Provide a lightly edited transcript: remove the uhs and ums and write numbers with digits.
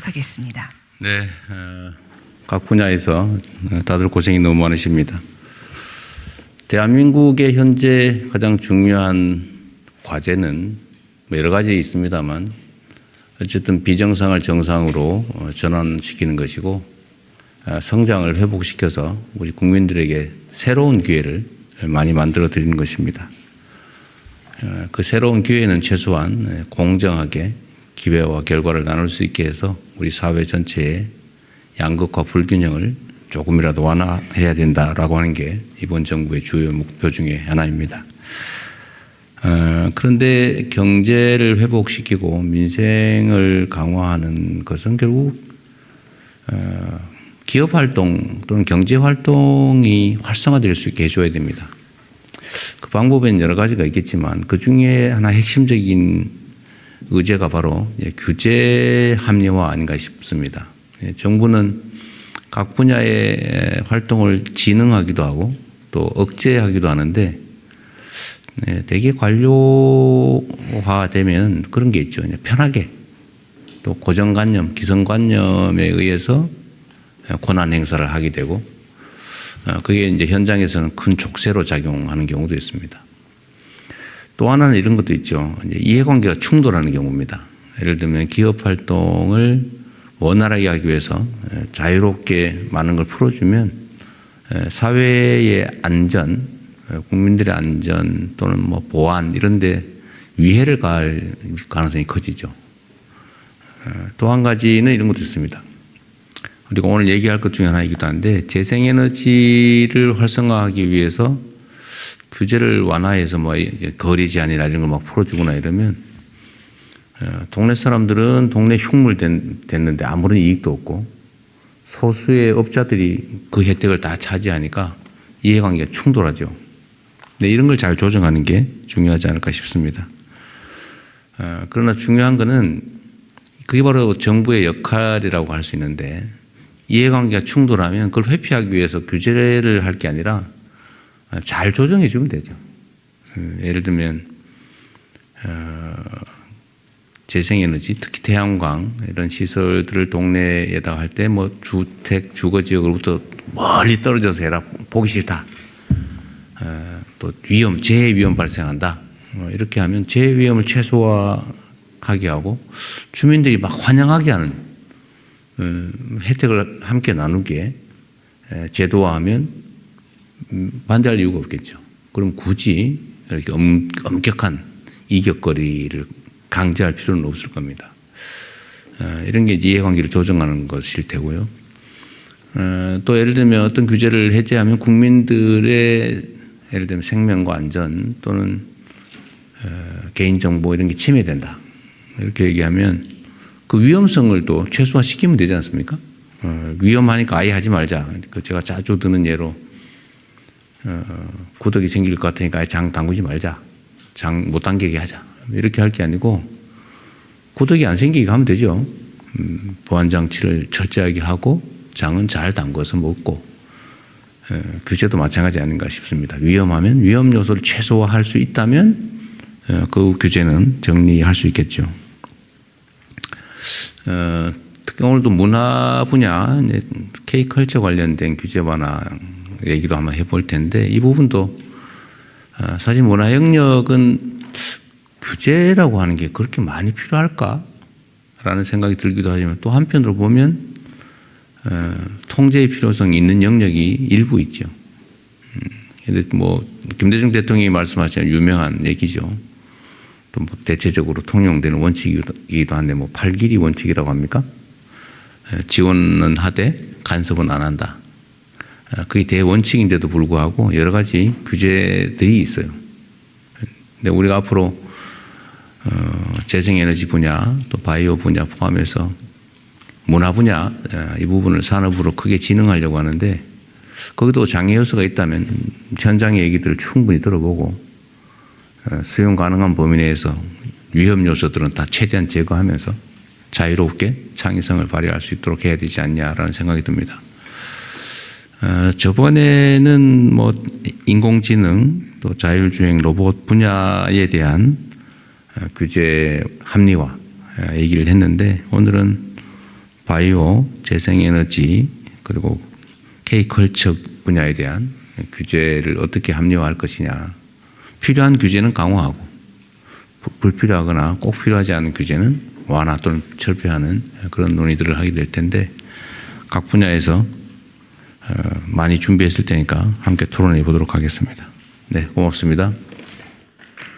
하겠습니다. 네, 각 분야에서 다들 고생이 너무 많으십니다. 대한민국의 현재 가장 중요한 과제는 여러 가지 있습니다만 어쨌든 비정상을 정상으로 전환시키는 것이고 성장을 회복시켜서 우리 국민들에게 새로운 기회를 많이 만들어 드리는 것입니다. 그 새로운 기회는 최소한 공정하게 기회와 결과를 나눌 수 있게 해서 우리 사회 전체의 양극화 불균형을 조금이라도 완화해야 된다라고 하는 게 이번 정부의 주요 목표 중에 하나입니다. 그런데 경제를 회복시키고 민생을 강화하는 것은 결국 기업 활동 또는 경제 활동이 활성화될 수 있게 해줘야 됩니다. 그 방법에는 여러 가지가 있겠지만 그 중에 하나 핵심적인 의제가 바로 규제 합리화 아닌가 싶습니다. 정부는 각 분야의 활동을 진흥하기도 하고 또 억제하기도 하는데 대개 관료화되면 그런 게 있죠. 편하게 또 고정관념, 기성관념에 의해서 권한 행사를 하게 되고 그게 이제 현장에서는 큰 족쇄로 작용하는 경우도 있습니다. 또 하나는 이런 것도 있죠. 이해관계가 충돌하는 경우입니다. 예를 들면 기업 활동을 원활하게 하기 위해서 자유롭게 많은 걸 풀어주면 사회의 안전, 국민들의 안전 또는 뭐 보안 이런 데 위해를 가할 가능성이 커지죠. 또 한 가지는 이런 것도 있습니다. 우리가 오늘 얘기할 것 중에 하나이기도 한데 재생에너지를 활성화하기 위해서 규제를 완화해서 뭐 거리 제한이나 이런 걸 막 풀어주거나 이러면 동네 사람들은 동네 흉물 됐는데 아무런 이익도 없고 소수의 업자들이 그 혜택을 다 차지하니까 이해관계가 충돌하죠. 네, 이런 걸 잘 조정하는 게 중요하지 않을까 싶습니다. 그러나 중요한 거는 그게 바로 정부의 역할이라고 할 수 있는데 이해관계가 충돌하면 그걸 회피하기 위해서 규제를 할 게 아니라 잘 조정해 주면 되죠. 예를 들면 재생에너지, 특히 태양광 이런 시설들을 동네에다 할 때 뭐 주택, 주거지역으로부터 멀리 떨어져서 해라. 보기 싫다. 또 재해위험 발생한다. 이렇게 하면 재해위험을 최소화하게 하고 주민들이 막 환영하게 하는 혜택을 함께 나누게 제도화하면 반대할 이유가 없겠죠. 그럼 굳이 이렇게 엄격한 이격거리를 강제할 필요는 없을 겁니다. 이런 게 이해관계를 조정하는 것일 테고요. 또 예를 들면 어떤 규제를 해제하면 국민들의 예를 들면 생명과 안전 또는 개인정보 이런 게 침해된다. 이렇게 얘기하면 그 위험성을 또 최소화시키면 되지 않습니까? 위험하니까 아예 하지 말자. 제가 자주 드는 예로 구덕이 생길 것 같으니까 아예 장 담그지 말자. 장 못 당기게 하자. 이렇게 할 게 아니고 구덕이 안 생기게 하면 되죠. 보안장치를 철저하게 하고 장은 잘 담궈서 먹고 규제도 마찬가지 아닌가 싶습니다. 위험하면 위험 요소를 최소화할 수 있다면 그 규제는 정리할 수 있겠죠. 특히 오늘도 문화 분야, K컬처 관련된 규제 완화 얘기도 한번 해볼 텐데 이 부분도 사실 문화 영역은 규제라고 하는 게 그렇게 많이 필요할까라는 생각이 들기도 하지만 또 한편으로 보면 통제의 필요성이 있는 영역이 일부 있죠. 근데 뭐 김대중 대통령이 말씀하신 유명한 얘기죠. 또 뭐 대체적으로 통용되는 원칙이기도 한데 뭐 8길이 원칙이라고 합니까? 지원은 하되 간섭은 안 한다. 그게 대원칙인데도 불구하고 여러 가지 규제들이 있어요. 근데 우리가 앞으로 재생에너지 분야 또 바이오 분야 포함해서 문화 분야 이 부분을 산업으로 크게 진흥하려고 하는데 거기도 장애 요소가 있다면 현장의 얘기들을 충분히 들어보고 수용 가능한 범위 내에서 위험 요소들은 다 최대한 제거하면서 자유롭게 창의성을 발휘할 수 있도록 해야 되지 않냐라는 생각이 듭니다. 저번에는 뭐 인공지능 또 자율주행 로봇 분야에 대한 규제 합리화 얘기를 했는데 오늘은 바이오, 재생에너지 그리고 K컬처 분야에 대한 규제를 어떻게 합리화할 것이냐. 필요한 규제는 강화하고 불필요하거나 꼭 필요하지 않은 규제는 완화 또는 철폐하는 그런 논의들을 하게 될 텐데 각 분야에서 많이 준비했을 테니까 함께 토론해 보도록 하겠습니다. 네, 고맙습니다.